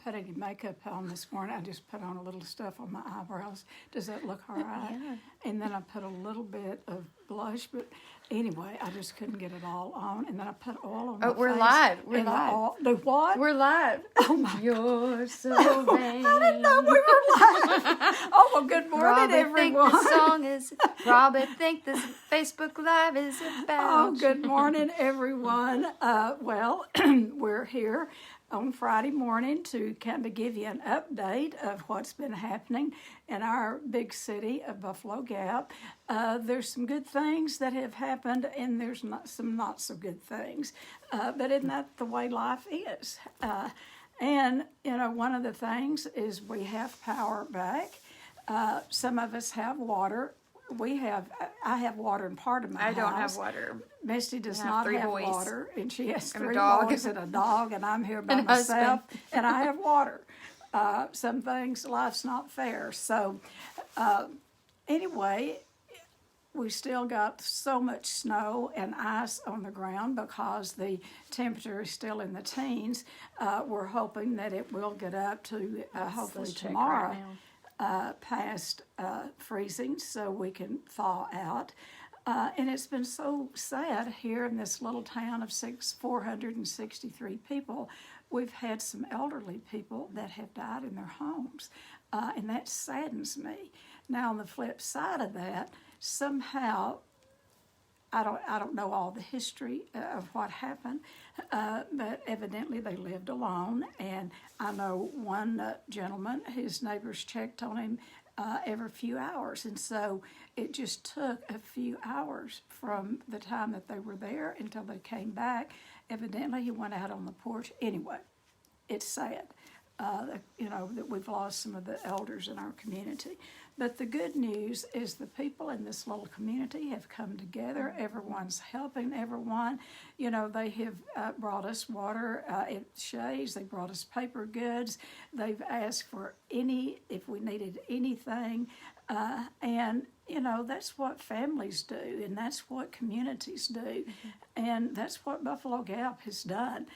put any makeup on this morning. I just put on a little stuff on my eyebrows. Does that look all right? Yeah. And then I put a little bit of blush, but anyway, I just couldn't get it all on. And then I put oil on my face. We're live. We're and live. Do what? We're live. Oh, my You're so vain. I didn't know we were live. Oh, well, good morning, everyone. Think the song is, Robert think this Facebook Live is about Oh, good morning, everyone. Well, we're here on Friday morning to kind of give you an update of what's been happening in our big city of Buffalo Gap. There's some good things that have happened, and there's some not so good things. But isn't that the way life is? And, you know, one of the things is we have power back. Some of us have water. I have water in part of my house. I don't have water. Misty does I have not 3 have boys. water, and she has And a 3 dog. boys and a dog, and I'm here by And a myself, husband. and I have water. Some things, life's not fair. So, anyway, we still got so much snow and ice on the ground because the temperature is still in the teens. We're hoping that it will get up to hopefully Let's check tomorrow. right now. Past freezing so we can thaw out. And it's been so sad here in this little town of 463 people. We've had some elderly people that have died in their homes, and that saddens me. Now, on the flip side of that, somehow, I don't know all the history of what happened, but evidently they lived alone. And I know one gentleman, his neighbors checked on him every few hours. And so it just took a few hours from the time that they were there until they came back. Evidently he went out on the porch. Anyway, it's sad. You know, that we've lost some of the elders in our community. But the good news is the people in this little community have come together. Everyone's helping everyone. You know, they have brought us water at Shays. They brought us paper goods. They've asked for if we needed anything. And, you know, that's what families do, and that's what communities do. Mm-hmm. And that's what Buffalo Gap has done.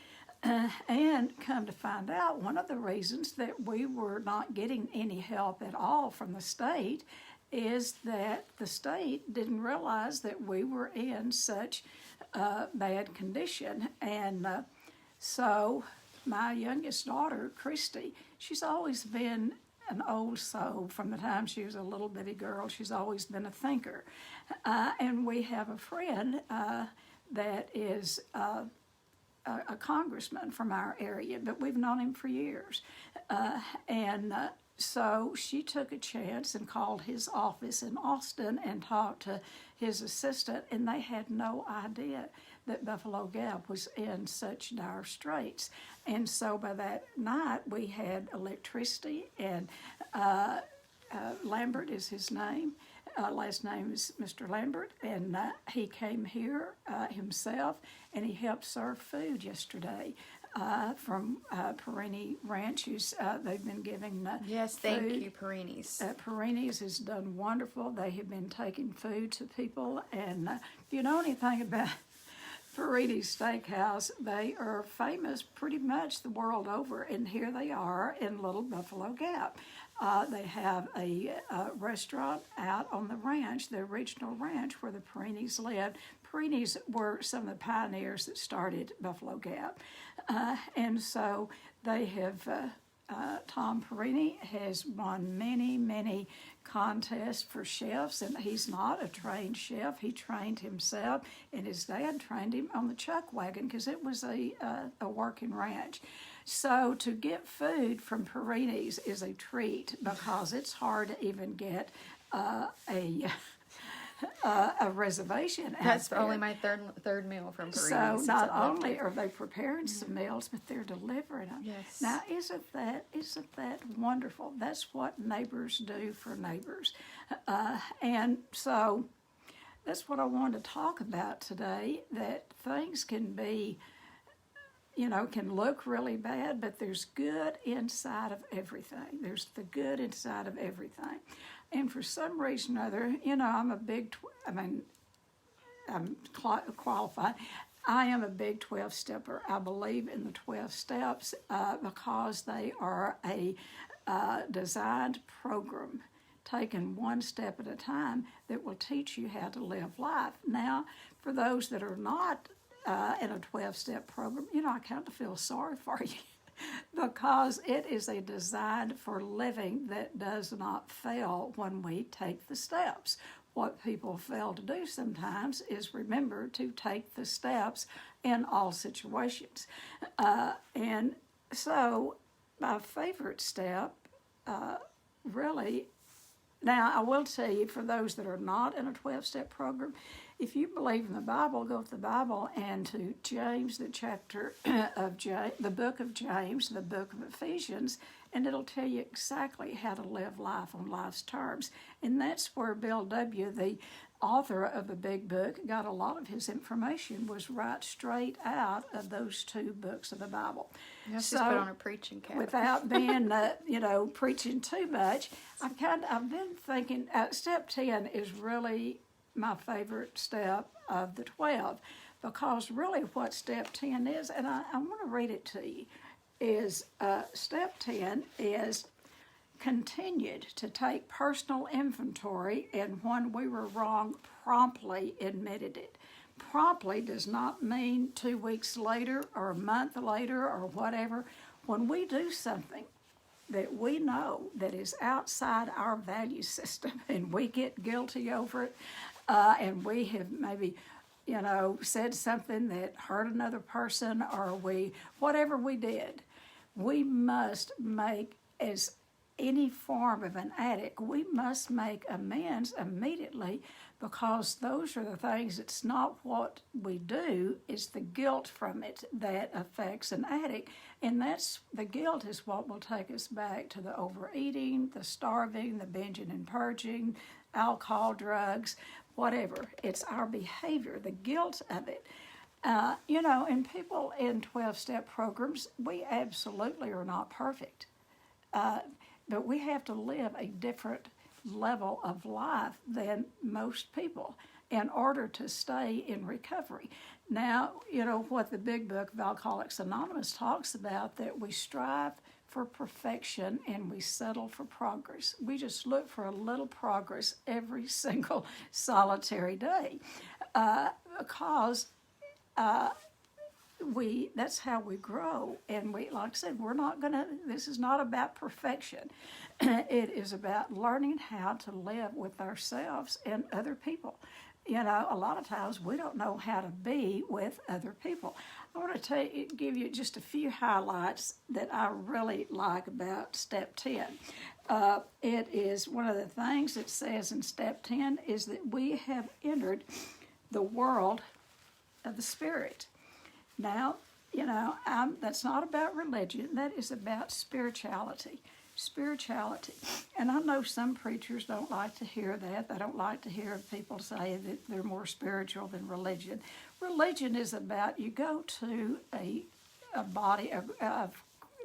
And come to find out, one of the reasons that we were not getting any help at all from the state is that the state didn't realize that we were in such bad condition. And so my youngest daughter, Christy, she's always been an old soul from the time she was a little bitty girl. She's always been a thinker. And we have a friend that is a congressman from our area, but we've known him for years. So she took a chance and called his office in Austin and talked to his assistant, and they had no idea that Buffalo Gap was in such dire straits. And so by that night, we had electricity, and Lambert is his name. Last name is Mr. Lambert, and he came here himself, and he helped serve food yesterday from Perini Ranch. They've been giving Yes, thank you, Perini's. Perini's has done wonderful. They have been taking food to people, and if you know anything about Perini's Steakhouse, they are famous pretty much the world over, and here they are in Little Buffalo Gap. They have a restaurant out on the ranch, the original ranch where the Perinis lived. Perinis were some of the pioneers that started Buffalo Gap. And so they have, Tom Perini has won many, many contests for chefs, and he's not a trained chef. He trained himself, and his dad trained him on the chuck wagon because it was a working ranch. So to get food from Perini's is a treat because it's hard to even get a reservation out That's there. only my third meal from Perini's. So not only are they preparing some meals, but they're delivering them. Yes. Now, isn't that wonderful? That's what neighbors do for neighbors. And so that's what I wanted to talk about today, that things can be, you know, can look really bad, but there's good inside of everything. There's the good inside of everything. And for some reason or other, you know, I'm qualified. I am a big 12-stepper. I believe in the 12 steps because they are a designed program taken one step at a time that will teach you how to live life. Now, for those that are not in a 12-step program, I kind of feel sorry for you because it is a design for living that does not fail when we take the steps. What people fail to do sometimes is remember to take the steps in all situations. And so my favorite step really, now I will tell you, for those that are not in a 12-step program, if you believe in the Bible, go to the Bible and to James, the chapter of the book of James, the book of Ephesians, and it'll tell you exactly how to live life on life's terms. And that's where Bill W., the author of the big book, got a lot of his information, was right straight out of those two books of the Bible. Just put on a preaching cap. Without being, preaching too much, I've been thinking, step 10 is really my favorite step of the 12, because really what step 10 is, and I want to read it to you, is step 10 is continued to take personal inventory, and when we were wrong, promptly admitted it. Promptly does not mean 2 weeks later or a month later or whatever. When we do something that we know that is outside our value system and we get guilty over it, and we have maybe said something that hurt another person, or whatever we did, we must make, as any form of an addict, we must make amends immediately, because those are the things, it's not what we do, it's the guilt from it that affects an addict. And the guilt is what will take us back to the overeating, the starving, the binging and purging, alcohol, drugs, whatever. It's our behavior, the guilt of it. And people in 12-step programs, we absolutely are not perfect. But we have to live a different level of life than most people in order to stay in recovery. Now, what the big book of Alcoholics Anonymous talks about, that we strive for perfection and we settle for progress. We just look for a little progress every single solitary day, because that's how we grow. And like I said, this is not about perfection. It is about learning how to live with ourselves and other people. A lot of times we don't know how to be with other people. I want to give you just a few highlights that I really like about step 10. It is one of the things it says in step 10 is that we have entered the world of the Spirit. Now, that's not about religion. That is about spirituality. Spirituality. And I know some preachers don't like to hear that. They don't like to hear people say that they're more spiritual than religion. Religion is about, you go to a body of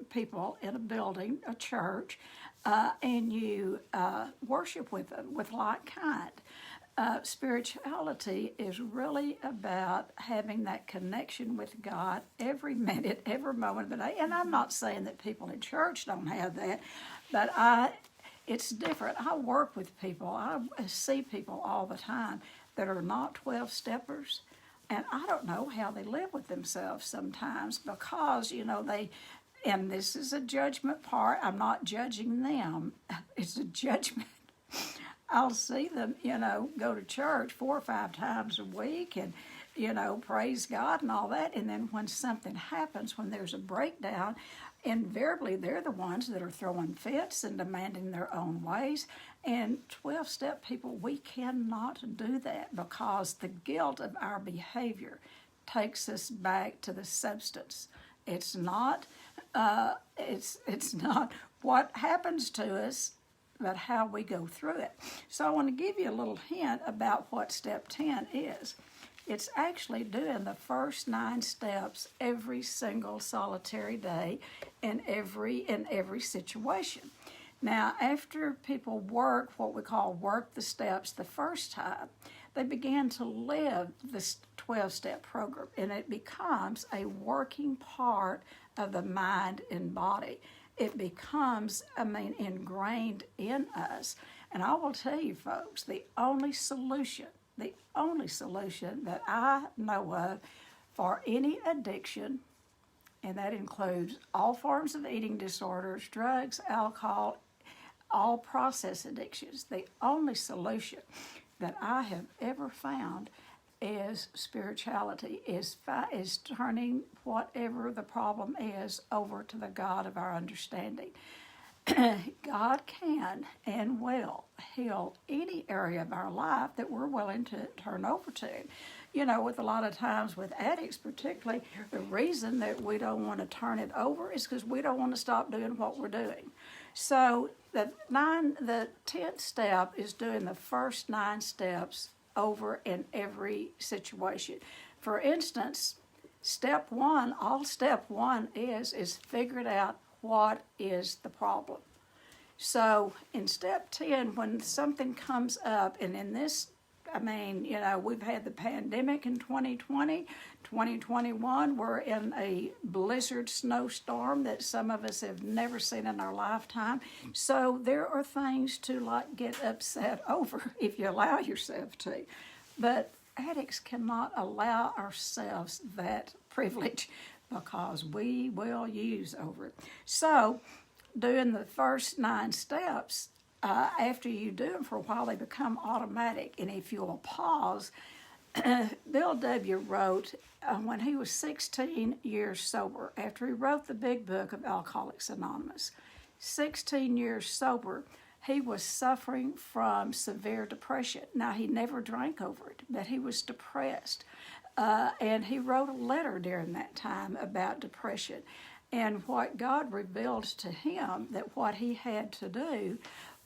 people in a building, a church, and you worship with them with like kind. Spirituality is really about having that connection with God every minute, every moment of the day. And I'm not saying that people in church don't have that, but it's different. I work with people. I see people all the time that are not 12-steppers, and I don't know how they live with themselves sometimes, because, and this is a judgment part. I'm not judging them. It's a judgment. I'll see them, go to church 4 or 5 times a week and, praise God and all that. And then when something happens, when there's a breakdown, invariably they're the ones that are throwing fits and demanding their own ways. And 12-step people, we cannot do that, because the guilt of our behavior takes us back to the substance. It's not, it's not what happens to us, but how we go through it. So I want to give you a little hint about what step 10 is. It's actually doing the first 9 steps every single solitary day in every situation. Now, after people work what we call work the steps the first time, they begin to live the 12-step program, and it becomes a working part of the mind and body. It becomes, ingrained in us. And I will tell you, folks, the only solution that I know of for any addiction, and that includes all forms of eating disorders, drugs, alcohol, all process addictions, the only solution that I have ever found is spirituality, is turning whatever the problem is over to the God of our understanding. God can and will heal any area of our life that we're willing to turn over to Him. You know, with a lot of times with addicts particularly, the reason that we don't want to turn it over is because we don't want to stop doing what we're doing. So the 10th step is doing the first 9 steps over in every situation. For instance, step 1, all step 1 is figuring out what is the problem. So in step 10, when something comes up, and in this, we've had the pandemic in 2020, 2021, we're in a blizzard snowstorm that some of us have never seen in our lifetime. So there are things to get upset over if you allow yourself to. But addicts cannot allow ourselves that privilege because we will use over it. So doing the first 9 steps, after you do them for a while, they become automatic. And if you'll pause, Bill W. wrote when he was 16 years sober, after he wrote the big book of Alcoholics Anonymous, 16 years sober, he was suffering from severe depression. Now, he never drank over it, but he was depressed. And he wrote a letter during that time about depression. And what God revealed to him, that what he had to do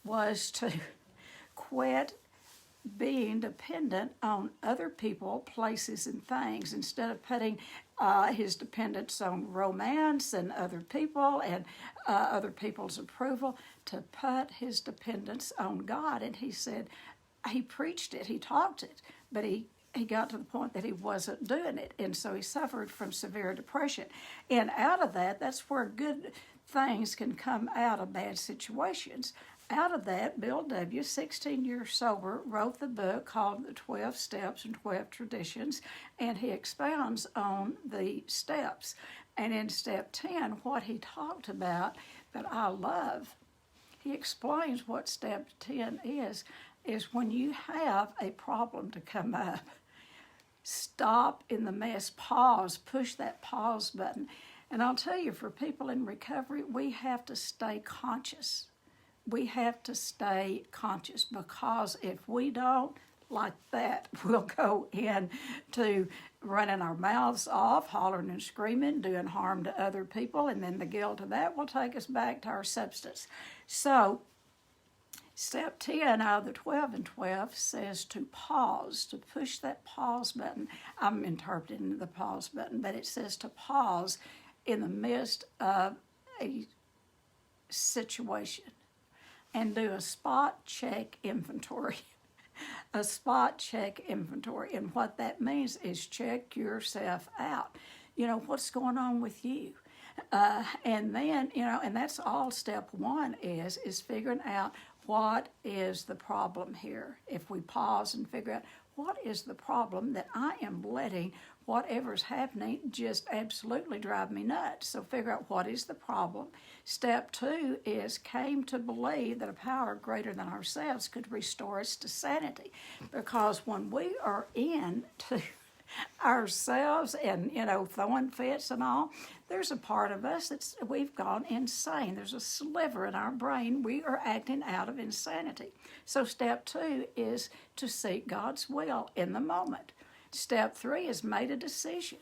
was to quit being dependent on other people, places, and things, instead of putting his dependence on romance and other people and other people's approval, to put his dependence on God. And he said, he preached it, he taught it, but he got to the point that he wasn't doing it. And so he suffered from severe depression. And out of that, that's where good things can come out of bad situations. Out of that, Bill W., 16 years sober, wrote the book called The 12 Steps and 12 Traditions, and he expounds on the steps. And in step 10, what he talked about that I love, he explains what step 10 is when you have a problem to come up, stop in the mess, pause, push that pause button. And I'll tell you, for people in recovery, we have to stay conscious. We have to stay conscious, because if we don't, like that, we'll go into running our mouths off, hollering and screaming, doing harm to other people, and then the guilt of that will take us back to our substance. So step 10 out of the 12 and 12 says to pause, to push that pause button. I'm interpreting the pause button, but it says to pause in the midst of a situation and do a spot check inventory. A spot check inventory. And what that means is check yourself out. You know, what's going on with you? And then, and that's all step 1 is figuring out what is the problem here. If we pause and figure out what is the problem that I am letting whatever's happening just absolutely drive me nuts. So figure out what is the problem. Step 2 is came to believe that a power greater than ourselves could restore us to sanity. Because when we are into ourselves and, throwing fits and all, there's a part of us we've gone insane. There's a sliver in our brain. We are acting out of insanity. So step 2 is to seek God's will in the moment. Step 3 is made a decision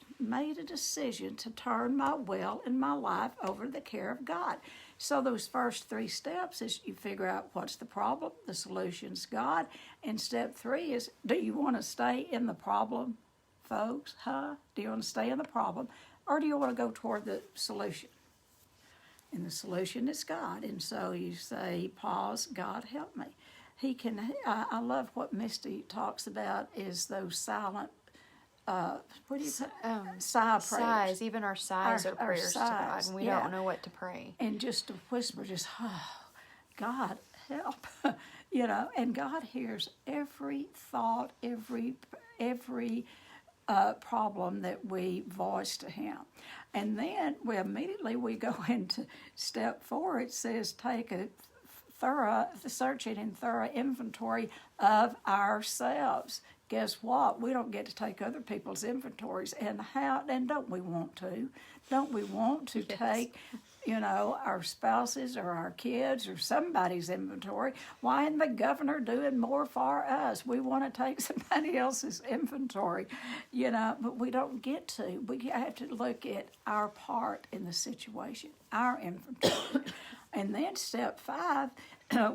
to turn my will and my life over to the care of God. So those first 3 steps is you figure out what's the problem, the solution's God, and step 3 is, do you want to stay in the problem, folks? Do you want to stay in the problem, or do you want to go toward the solution? And the solution is God. And so you say, pause, God help me. He can. I love what Misty talks about is those silent what do you say? Sigh prayers. Sighs, even our sighs Our are prayers to God, sighs, and we yeah. don't know what to pray. And just to whisper, just, oh, God, help. And God hears every thought, every problem that we voice to Him. And then we immediately go into step 4. It says take a thorough searching and thorough inventory of ourselves. Guess what? We don't get to take other people's inventories, and don't we want to? Don't we want to take, our spouses or our kids or somebody's inventory? Why isn't the governor doing more for us? We want to take somebody else's inventory, but we don't get to. We have to look at our part in the situation, our inventory. And then step 5,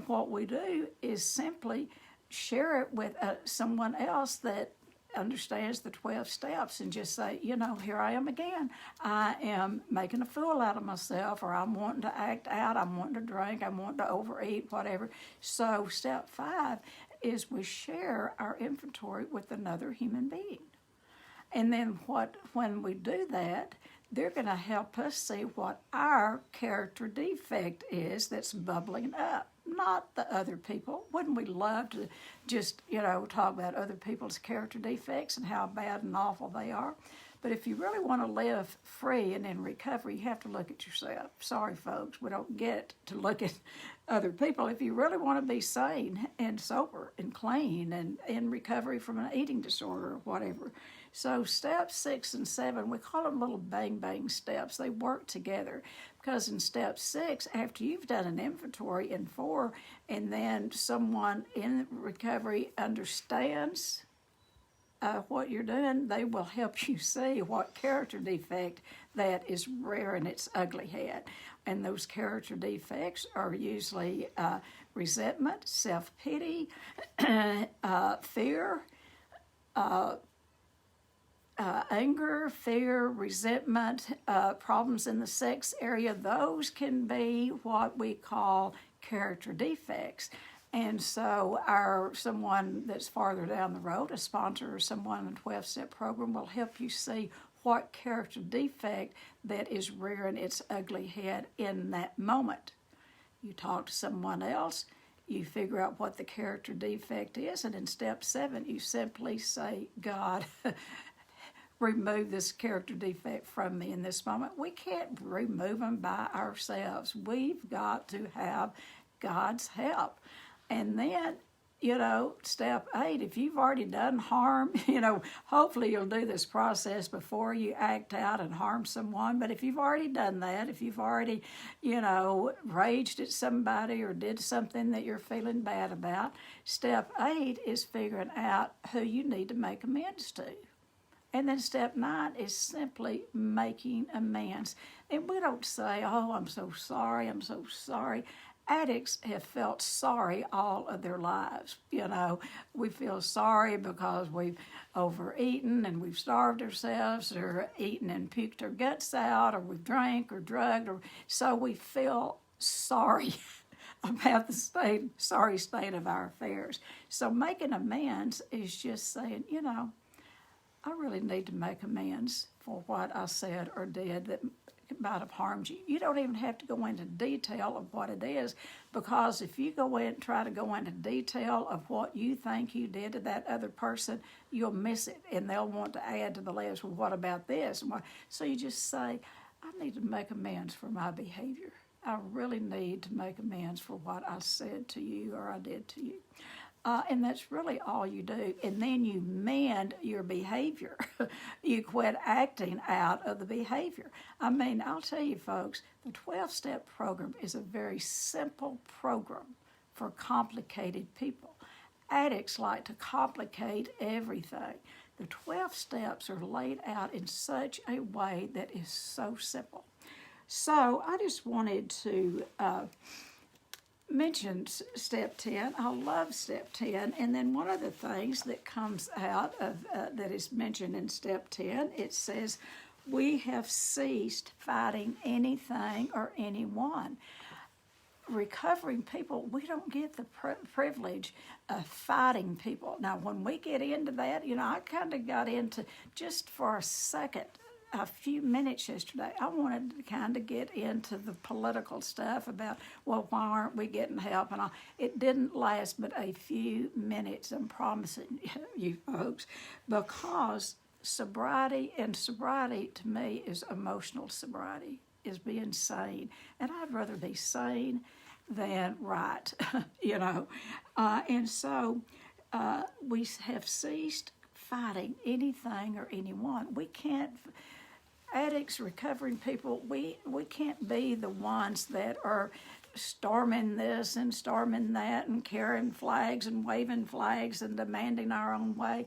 what we do is simply share it with someone else that understands the 12 steps and just say, here I am again. I am making a fool out of myself, or I'm wanting to act out, I'm wanting to drink, I'm wanting to overeat, whatever. So step 5 is we share our inventory with another human being. And then when we do that, they're going to help us see what our character defect is that's bubbling up, not the other people. Wouldn't we love to just, talk about other people's character defects and how bad and awful they are? But if you really want to live free and in recovery, you have to look at yourself. Sorry, folks, we don't get to look at other people. If you really want to be sane and sober and clean and in recovery from an eating disorder or whatever. So steps 6 and 7, we call them little bang steps. They work together because in step 6, after you've done an inventory in 4, and then someone in recovery understands what you're doing, they will help you see what character defect that is rearing its ugly head. And those character defects are usually resentment, self-pity, fear, anger, fear, resentment, problems in the sex area. Those can be what we call character defects. And so someone that's farther down the road, a sponsor or someone in a 12-step program, will help you see what character defect that is rearing its ugly head in that moment. You talk to someone else, you figure out what the character defect is, and in step 7, you simply say, God, remove this character defect from me in this moment. We can't remove them by ourselves. We've got to have God's help. And then, step 8, if you've already done harm, hopefully you'll do this process before you act out and harm someone. But if you've already done that, if you've already, raged at somebody or did something that you're feeling bad about, step 8 is figuring out who you need to make amends to. And then step 9 is simply making amends. And we don't say, oh, I'm so sorry, I'm so sorry. Addicts have felt sorry all of their lives. We feel sorry because we've overeaten and we've starved ourselves, or eaten and puked our guts out, or we've drank or drugged, so we feel sorry about the sorry state of our affairs. So making amends is just saying, I really need to make amends for what I said or did that might have harmed you. You don't even have to go into detail of what it is, because if you try to go into detail of what you think you did to that other person, you'll miss it, and they'll want to add to the list, well, what about this? So you just say, I need to make amends for my behavior. I really need to make amends for what I said to you or I did to you. And that's really all you do. And then you mend your behavior. You quit acting out of the behavior. I'll tell you, folks, the 12-step program is a very simple program for complicated people. Addicts like to complicate everything. The 12 steps are laid out in such a way that is so simple. So I just wanted to mentioned step 10. I love step 10. And then one of the things that comes out of that is mentioned in step 10, it says, we have ceased fighting anything or anyone. recovering people, we don't get the privilege of fighting people. Now, when we get into that, I kind of got into, just for a second, a few minutes yesterday, I wanted to kind of get into the political stuff about, well, why aren't we getting help and all. It didn't last but a few minutes, I'm promising you folks, because sobriety to me is emotional sobriety, is being sane. And I'd rather be sane than right, and so we have ceased fighting anything or anyone. We can't, addicts, recovering people, we can't be the ones that are storming this and storming that and carrying flags and waving flags and demanding our own way.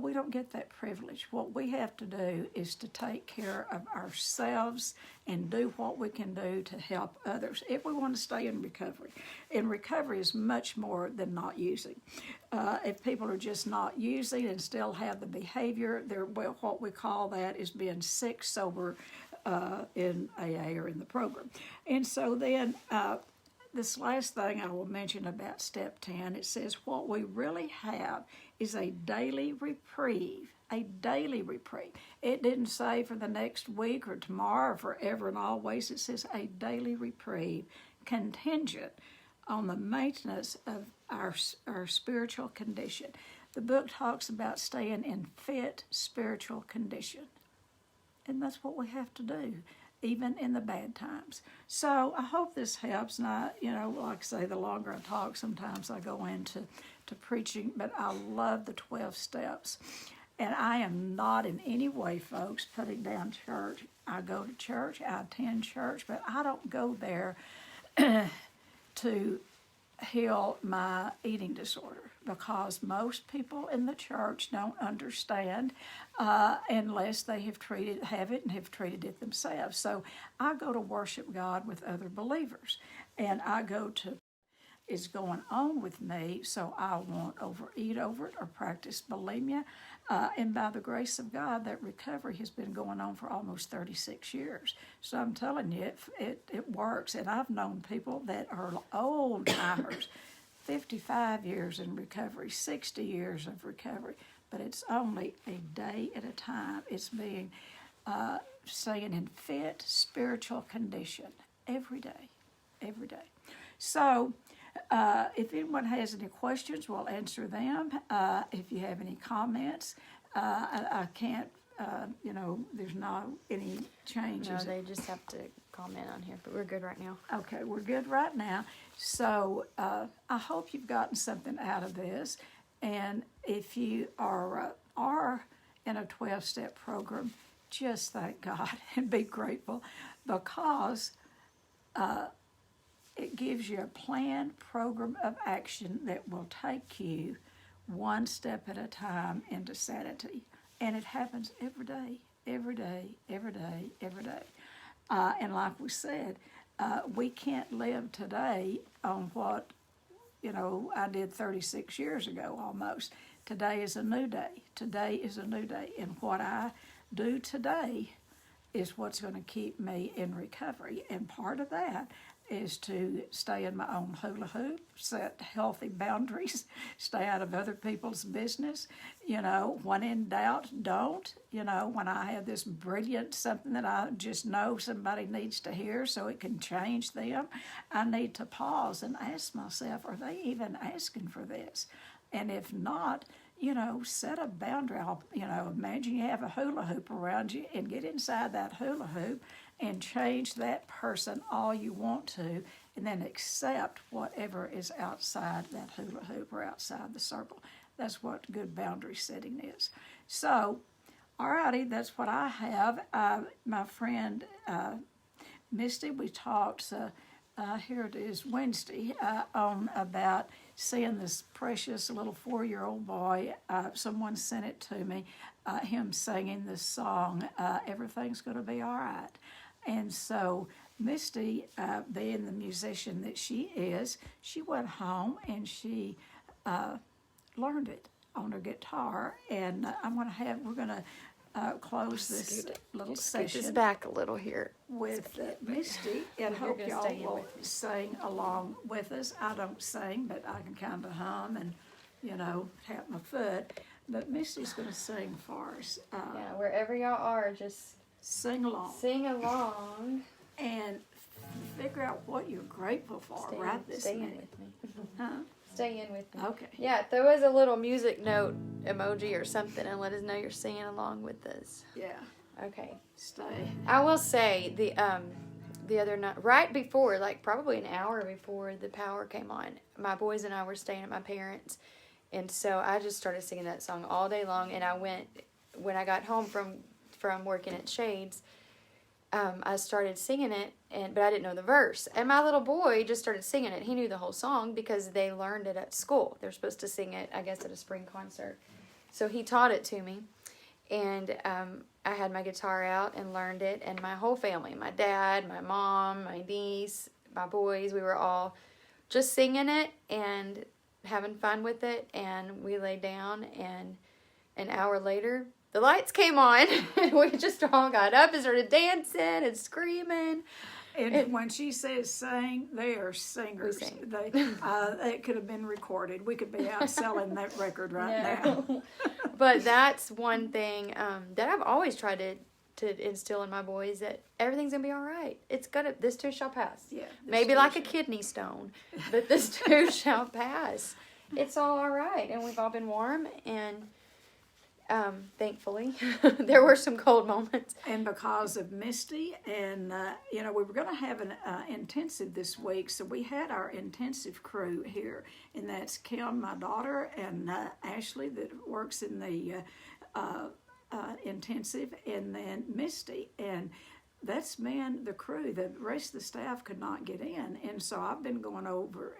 We don't get that privilege. What we have to do is to take care of ourselves and do what we can do to help others if we want to stay in recovery. And recovery is much more than not using. If people are just not using and still have the behavior, what we call that is being sick sober in AA or in the program. And so then this last thing I will mention about step 10, it says what we really have is a daily reprieve, a daily reprieve. It didn't say for the next week or tomorrow or forever and always. It says a daily reprieve contingent on the maintenance of our spiritual condition. The book talks about staying in fit spiritual condition. And that's what we have to do, even in the bad times. So I hope this helps. And like I say, the longer I talk, sometimes I go into preaching, but I love the 12 steps. And I am not in any way, folks, putting down church. I go to church, I attend church, but I don't go there to heal my eating disorder, because most people in the church don't understand unless they have treated it themselves. So I go to worship God with other believers, and I go to is going on with me, so I won't overeat over it or practice bulimia. And by the grace of God, that recovery has been going on for almost 36 years. So I'm telling you, it works. And I've known people that are old timers, 55 years in recovery, 60 years of recovery, but it's only a day at a time. It's being staying in fit spiritual condition every day. So if anyone has any questions, we'll answer them. If you have any comments, I can't, there's not any changes. No, they just have to comment on here, but we're good right now. Okay, we're good right now. So I hope you've gotten something out of this. And if you are in a 12-step program, just thank God and be grateful, because it gives you a planned program of action that will take you one step at a time into sanity. And it happens every day. And like we said, we can't live today on what, I did 36 years ago almost. Today is a new day. And what I do today is what's going to keep me in recovery. And part of that is to stay in my own hula hoop, set healthy boundaries, stay out of other people's business. When in doubt, don't. When I have this brilliant something that I just know somebody needs to hear so it can change them, I need to pause and ask myself, are they even asking for this? And if not, set a boundary. Imagine you have a hula hoop around you, and get inside that hula hoop and change that person all you want to, and then accept whatever is outside that hula hoop or outside the circle. That's what good boundary setting is. So, alrighty, that's what I have. My friend Misty, we talked, here it is, Wednesday, on about seeing this precious little 4-year-old boy. Someone sent it to me, him singing this song, Everything's Gonna Be All Right. And so Misty, being the musician that she is, she went home and she learned it on her guitar. And we're gonna close this little Scoot this session back a little here. with Misty, and hope gonna y'all stay in will with me. sing along with us. I don't sing, but I can kind of hum and, tap my foot. But Misty's going to sing for us. Yeah, wherever y'all are, just Sing along sing along. and figure out what you're grateful for right this stay in minute. with me. Huh? Stay in with me. Okay. Yeah, throw us a little music note emoji or something and let us know you're singing along with us. Yeah. Okay. Stay. I will say the other night, right before, like probably an hour before the power came on, my boys and I were staying at my parents', and so I just started singing that song all day long. And I went when I got home from working at Shades. I started singing it, but I didn't know the verse. And my little boy just started singing it. He knew the whole song because they learned it at school. They're supposed to sing it, I guess, at a spring concert. So he taught it to me. And I had my guitar out and learned it. And my whole family, my dad, my mom, my niece, my boys, we were all just singing it and having fun with it. And we laid down, and an hour later, the lights came on, and we just all got up and started dancing and screaming. And when she says sing, they are singers. We sing. It could have been recorded. We could be out selling that record right now. But that's one thing that I've always tried to instill in my boys, that everything's gonna be all right. This too shall pass. Yeah, Maybe like a kidney stone, but this too shall pass. It's all right, and we've all been warm, and thankfully, there were some cold moments. And because of Misty, and we were going to have an intensive this week, so we had our intensive crew here, and that's Kim, my daughter, and Ashley that works in the intensive, and then Misty, and that's been the crew. The rest of the staff could not get in, and so I've been going over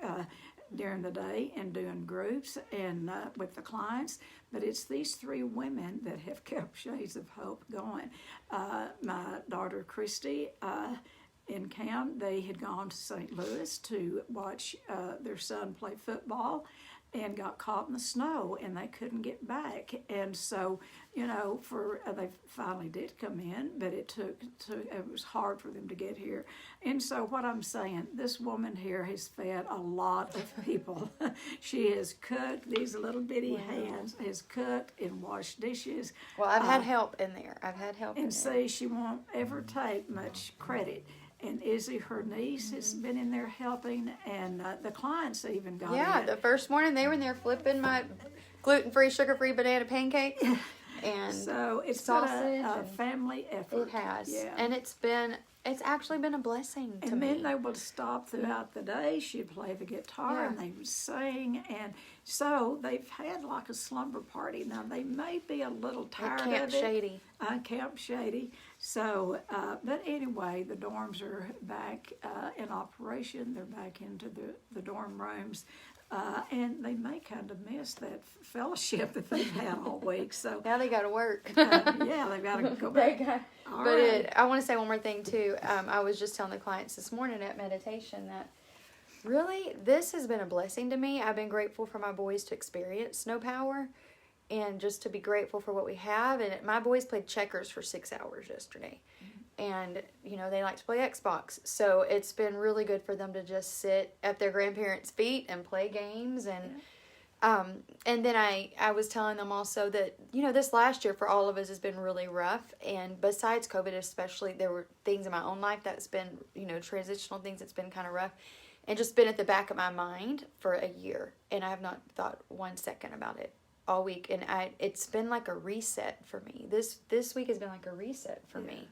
during the day and doing groups and with the clients, but it's these three women that have kept Shades of Hope going. My daughter Christy and Cam, they had gone to St. Louis to watch their son play football and got caught in the snow, and they couldn't get back. And so, they finally did come in, but it was hard for them to get here. And so what I'm saying, this woman here has fed a lot of people. She has cooked, these little bitty hands, has cooked and washed dishes. Well, I've had help in there. And see, she won't ever take much credit. And Izzy, her niece, has been in there helping, and the clients even got in. Yeah, the first morning they were in there flipping my gluten-free, sugar-free banana pancake. And so it's sausage, been a family effort. It has. Yeah. And it's actually been a blessing to me. And then they would stop throughout the day. She'd play the guitar and they would sing. And so they've had like a slumber party. Now they may be a little tired of it. Camp Shady. So, but anyway, the dorms are back in operation. They're back into the dorm rooms. And they may kind of miss that fellowship that they've had all week. So now they got to work. yeah, they've got to go back. I want to say one more thing too. I was just telling the clients this morning at meditation that really this has been a blessing to me. I've been grateful for my boys to experience snow power, and just to be grateful for what we have. And my boys played checkers for 6 hours yesterday. And, they like to play Xbox. So it's been really good for them to just sit at their grandparents' feet and play games. And then I was telling them also that, this last year for all of us has been really rough. And besides COVID especially, there were things in my own life that's been, transitional things that's been kind of rough. And just been at the back of my mind for a year. And I have not thought 1 second about it all week. And it's been like a reset for me. This week has been like a reset for me.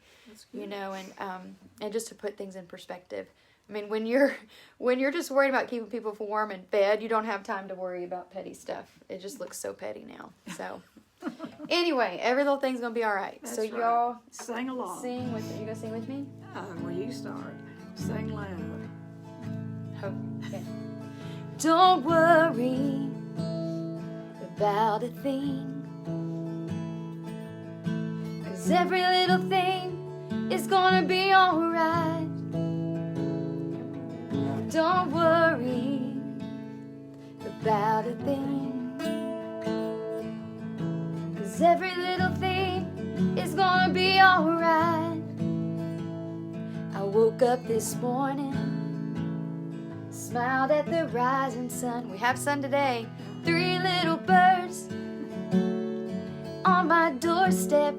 And just to put things in perspective. I mean, when you're just worried about keeping people warm and fed, you don't have time to worry about petty stuff. It just looks so petty now. So anyway, every little thing's gonna be all right. That's so right. Y'all sing along. Sing with me. You gonna sing with me? Where you start. Sing loud. Okay. Don't worry about a thing, 'cause every little thing is gonna be alright. Don't worry about a thing, 'cause every little thing is gonna be alright. I woke up this morning, smiled at the rising sun. We have sun today. 3 little birds on my doorstep,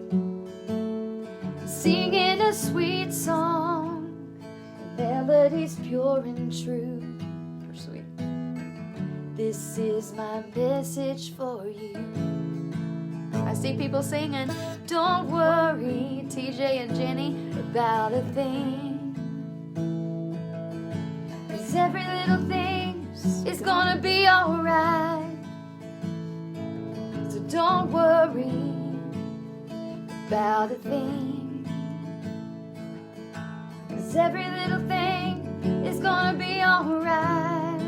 singing a sweet song, melodies pure and true. Or sweet. This is my message for you. I see people singing, don't worry, TJ and Jenny, about a thing. 'Cause every little thing is gonna be alright. So don't worry about a thing. 'Cause every little thing is gonna be alright.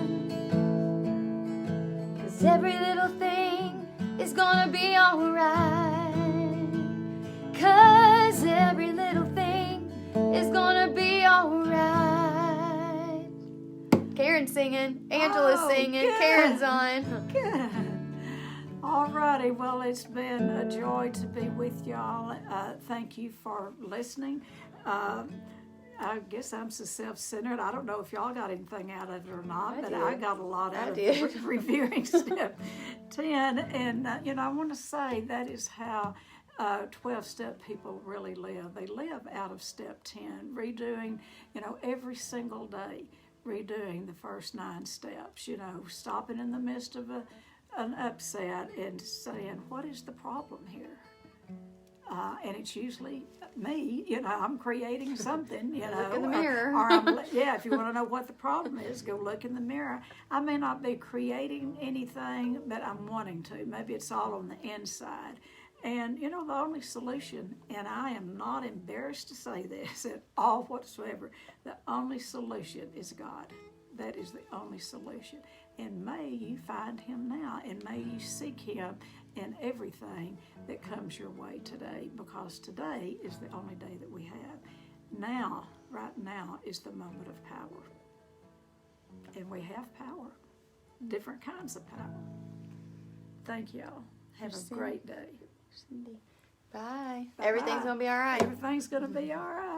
'Cause every little thing is gonna be alright. 'Cause every little thing is gonna be alright. Karen's singing, Angela's singing, good. Karen's on. Good. Alrighty, well, it's been a joy to be with y'all. Thank you for listening. I guess I'm so self-centered. I don't know if y'all got anything out of it or not, but I got a lot out of reviewing step 10. And, I want to say that is how 12-step people really live. They live out of step 10, redoing, every single day, redoing the first 9 steps, stopping in the midst of an upset and saying, what is the problem here? And it's usually me, I'm creating something, Look in the mirror. If you want to know what the problem is, go look in the mirror. I may not be creating anything, but I'm wanting to. Maybe it's all on the inside. And, the only solution, and I am not embarrassed to say this at all whatsoever, the only solution is God. That is the only solution. And may you find him now, and may you seek him in everything that comes your way today, because today is the only day that we have. Now, right now, is the moment of power. And we have power, different kinds of power. Thank y'all. Have a great day. Bye. Everything's going to be all right. Everything's going to be all right.